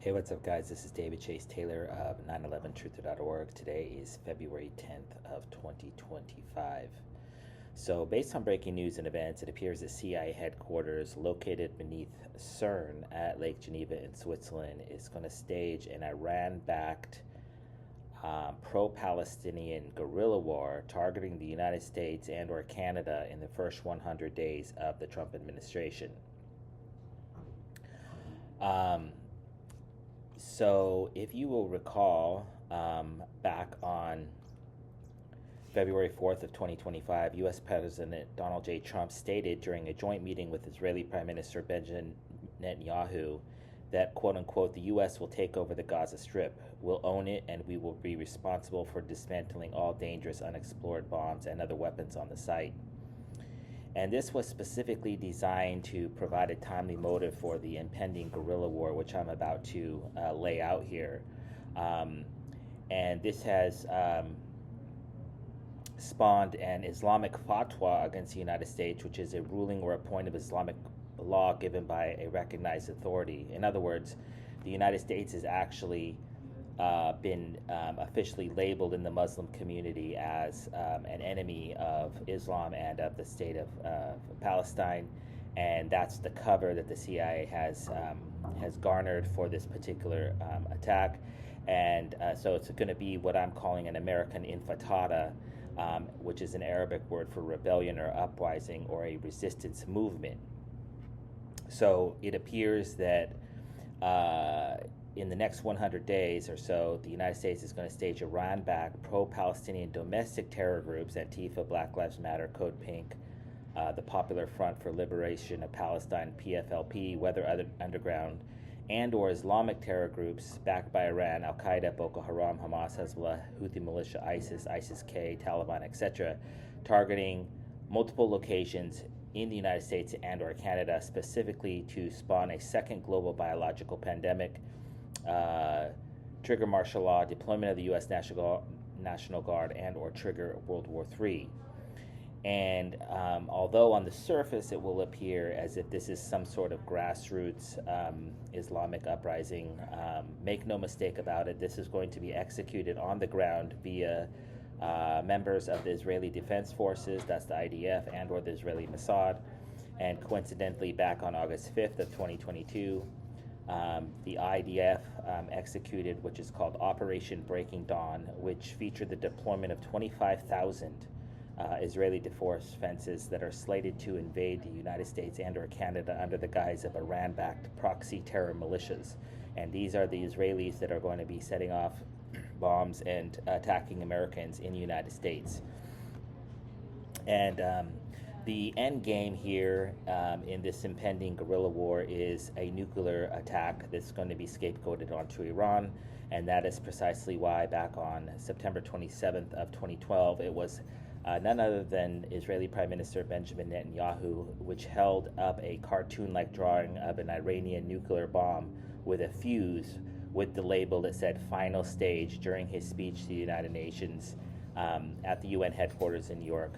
Hey, what's up, guys? This is David Chase Taylor of 911truther.org. Today is February 10th of 2025. So, based on breaking news and events, it appears that CIA headquarters located beneath CERN at Lake Geneva in Switzerland is going to stage an Iran-backed pro-Palestinian guerrilla war targeting the United States and/or Canada in the first 100 days of the Trump administration. So, if you will recall, back on February 4th of 2025, U.S. President Donald J. Trump stated during a joint meeting with Israeli Prime Minister Benjamin Netanyahu that, quote unquote, the U.S. will take over the Gaza Strip, will own it, and we will be responsible for dismantling all dangerous unexploded bombs and other weapons on the site. And this was specifically designed to provide a timely motive for the impending guerrilla war, which I'm about to lay out here. And this has spawned an Islamic fatwa against the United States, which is a ruling or a point of Islamic law given by a recognized authority. In other words, the United States has actually been officially labeled in the Muslim community as an enemy of Islam and of the state of Palestine, and that's the cover that the CIA has garnered for this particular attack. And so it's going to be what I'm calling an American Intifada, which is an Arabic word for rebellion or uprising or a resistance movement. So it appears that in the next 100 days or so, the United States is going to stage Iran-backed pro-Palestinian domestic terror groups, Antifa, Black Lives Matter, Code Pink, the Popular Front for Liberation of Palestine, PFLP, Weather Underground, and or Islamic terror groups backed by Iran, Al-Qaeda, Boko Haram, Hamas, Hezbollah, Houthi militia, ISIS, ISIS-K, Taliban, etc., targeting multiple locations in the United States and or Canada, specifically to spawn a second global biological pandemic, trigger martial law, deployment of the U.S. National Guard, and or trigger World War III. And although on the surface it will appear as if this is some sort of grassroots Islamic uprising, make no mistake about it, this is going to be executed on the ground via members of the Israeli Defense Forces, that's the IDF, and or the Israeli Mossad. And coincidentally, back on August 5th of 2022, the IDF executed which is called Operation Breaking Dawn, which featured the deployment of 25,000 Israeli defenses that are slated to invade the United States and or Canada under the guise of Iran-backed proxy terror militias. And these are the Israelis that are going to be setting off bombs and attacking Americans in the United States. And the end game here in this impending guerrilla war is a nuclear attack that's going to be scapegoated onto Iran, and that is precisely why back on September 27th of 2012, it was none other than Israeli Prime Minister Benjamin Netanyahu, which held up a cartoon-like drawing of an Iranian nuclear bomb with a fuse with the label that said "Final Stage" during his speech to the United Nations at the UN headquarters in New York.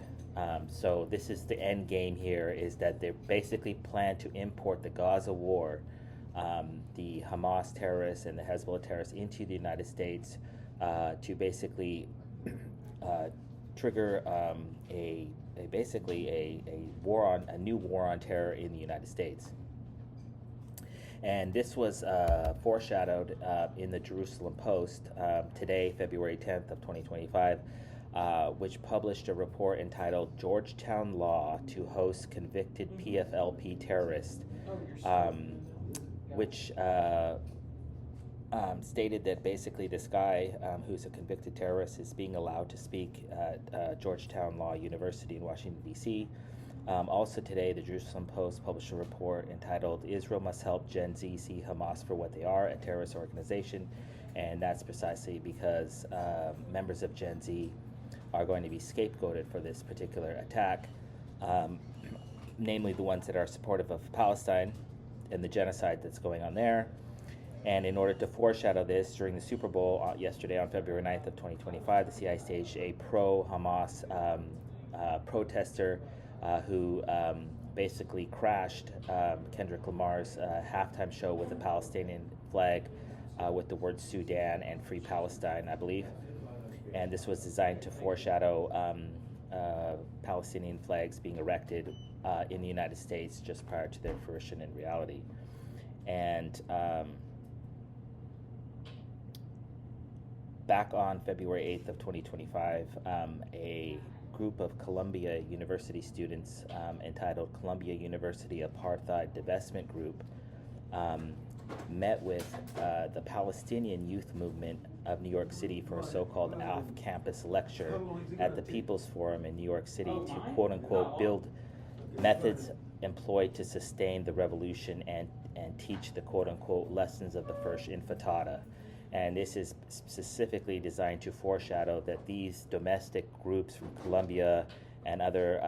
So this is the end game here, is that they basically plan to import the Gaza war, the Hamas terrorists and the Hezbollah terrorists into the United States to basically trigger a new war on terror in the United States. And this was foreshadowed in the Jerusalem Post today, February 10th of 2025, which published a report entitled "Georgetown Law to Host Convicted PFLP Terrorist," which stated that basically this guy, who's a convicted terrorist, is being allowed to speak at Georgetown Law University in Washington, D.C. Also today, the Jerusalem Post published a report entitled "Israel Must Help Gen Z See Hamas for What They Are, a Terrorist Organization," and that's precisely because members of Gen Z are going to be scapegoated for this particular attack, namely the ones that are supportive of Palestine and the genocide that's going on there. And in order to foreshadow this, during the Super Bowl yesterday on February 9th of 2025, the CIA staged a pro-Hamas protester who basically crashed Kendrick Lamar's halftime show with a Palestinian flag with the word Sudan and Free Palestine, I believe. And this was designed to foreshadow Palestinian flags being erected in the United States just prior to their fruition in reality. And back on February 8th of 2025, a group of Columbia University students entitled Columbia University Apartheid Divestment Group met with the Palestinian Youth Movement of New York City for a so-called off-campus lecture at the People's Forum in New York City to quote-unquote build methods employed to sustain the revolution and teach the quote-unquote lessons of the first Intifada. And this is specifically designed to foreshadow that these domestic groups from Colombia and other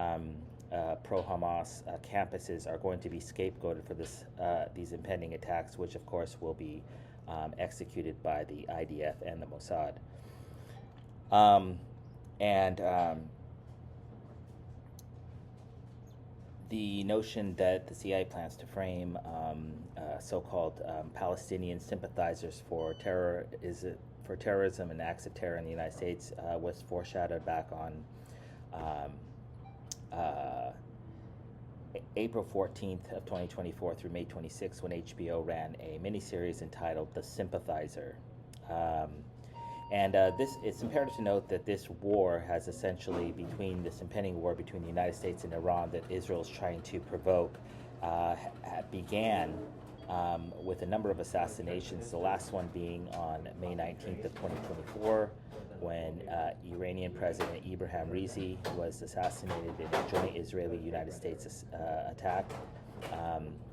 pro-Hamas campuses are going to be scapegoated for these impending attacks, which of course will be executed by the IDF and the Mossad. The notion that the CIA plans to frame so-called Palestinian sympathizers for terrorism and acts of terror in the United States was foreshadowed back on April 14th of 2024 through May 26th, when HBO ran a miniseries entitled The Sympathizer. It's imperative to note that this war has essentially, this impending war between the United States and Iran that Israel is trying to provoke, began with a number of assassinations, the last one being on May 19th of 2024, when Iranian President Ibrahim Raisi was assassinated in a joint Israeli-United States attack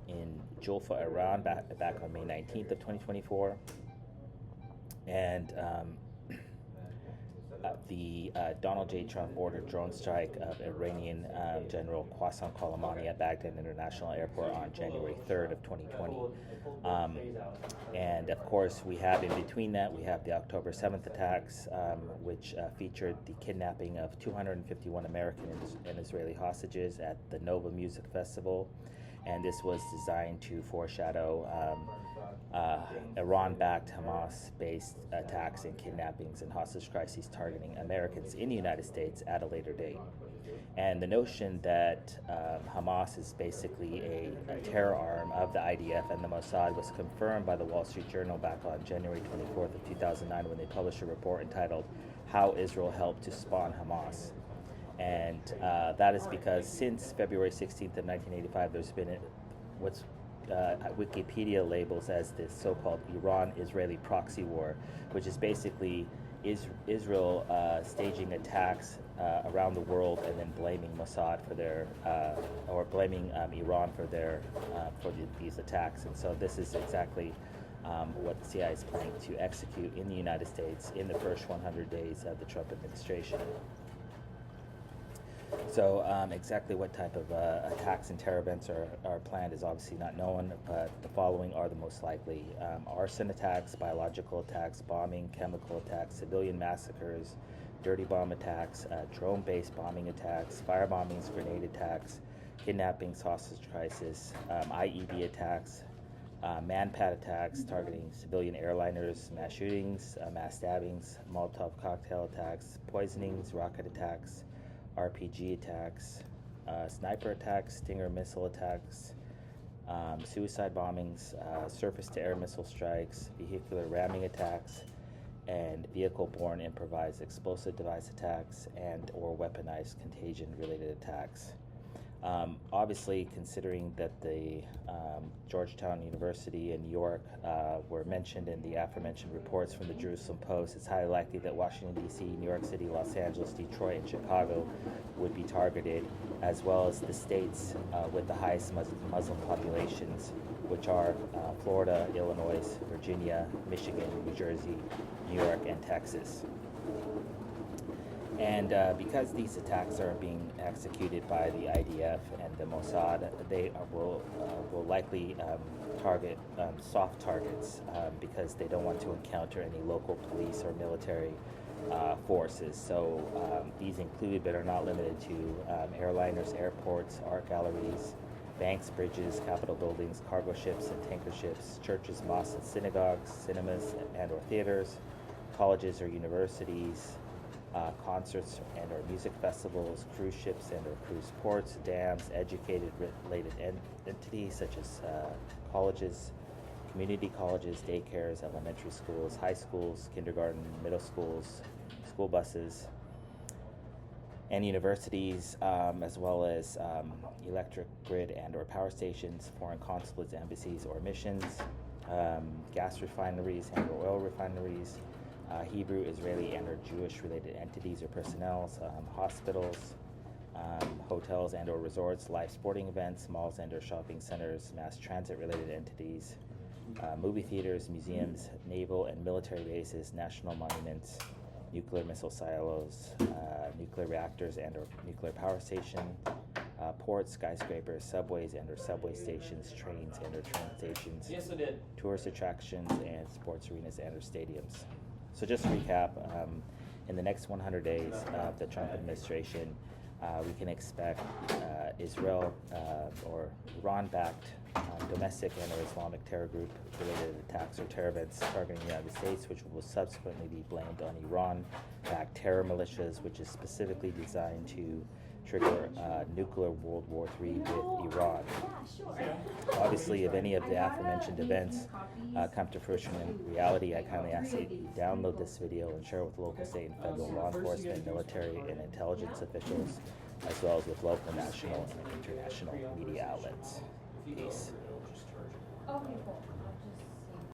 in Julfa, Iran, back on May 19th of 2024. And the Donald J. Trump ordered drone strike of Iranian General Qasem Soleimani at Baghdad International Airport on January 3rd of 2020. And of course, we have in between that, we have the October 7th attacks, which featured the kidnapping of 251 American and Israeli hostages at the Nova Music Festival. And this was designed to foreshadow Iran-backed Hamas-based attacks and kidnappings and hostage crises targeting Americans in the United States at a later date. And the notion that Hamas is basically a terror arm of the IDF and the Mossad was confirmed by the Wall Street Journal back on January 24th of 2009 when they published a report entitled How Israel Helped to Spawn Hamas. And that is because since February 16th of 1985, there's been what's Wikipedia labels as this so-called Iran-Israeli proxy war, which is basically Israel staging attacks around the world and then blaming Mossad for blaming Iran for these attacks. And so this is exactly what the CIA is planning to execute in the United States in the first 100 days of the Trump administration. So exactly what type of attacks and terror events are planned is obviously not known, but the following are the most likely. Arson attacks, biological attacks, bombing, chemical attacks, civilian massacres, dirty bomb attacks, drone-based bombing attacks, fire bombings, grenade attacks, kidnappings, hostage crisis, IED attacks, man-pad attacks targeting civilian airliners, mass shootings, mass stabbings, Molotov cocktail attacks, poisonings, rocket attacks, RPG attacks, sniper attacks, Stinger missile attacks, suicide bombings, surface-to-air missile strikes, vehicular ramming attacks, and vehicle-borne improvised explosive device attacks and or weaponized contagion-related attacks. Obviously, considering that the Georgetown University in New York were mentioned in the aforementioned reports from the Jerusalem Post, it's highly likely that Washington, D.C., New York City, Los Angeles, Detroit, and Chicago would be targeted, as well as the states with the highest Muslim populations, which are Florida, Illinois, Virginia, Michigan, New Jersey, New York, and Texas. And because these attacks are being executed by the IDF and the Mossad, they will likely target soft targets because they don't want to encounter any local police or military forces. So these include, but are not limited to, airliners, airports, art galleries, banks, bridges, capitol buildings, cargo ships and tanker ships, churches, mosques and synagogues, cinemas and or theaters, colleges or universities, concerts and or music festivals, cruise ships and or cruise ports, dams, educated related entities such as colleges, community colleges, daycares, elementary schools, high schools, kindergarten, middle schools, school buses, and universities, as well as electric grid and or power stations, foreign consulates, embassies or missions, gas refineries and or oil refineries, Hebrew, Israeli, and or Jewish-related entities or personnel, hospitals, hotels and or resorts, live sporting events, malls and or shopping centers, mass transit-related entities, movie theaters, museums, naval and military bases, national monuments, nuclear missile silos, nuclear reactors and or nuclear power station, ports, skyscrapers, subways and or subway stations, trains and or train stations, tourist attractions, and sports arenas and or stadiums. So just to recap, in the next 100 days of the Trump administration, we can expect Israel or Iran-backed domestic and or Islamic terror group related attacks or terror events targeting the United States, which will subsequently be blamed on Iran-backed terror militias, which is specifically designed to trigger nuclear World War III with Iran. Obviously, if any of the aforementioned events come to fruition in reality, I kindly ask that you download this video and share it with local, state, and federal law enforcement, military, and intelligence officials, as well as with local, national, and international media outlets. Peace. Okay, cool.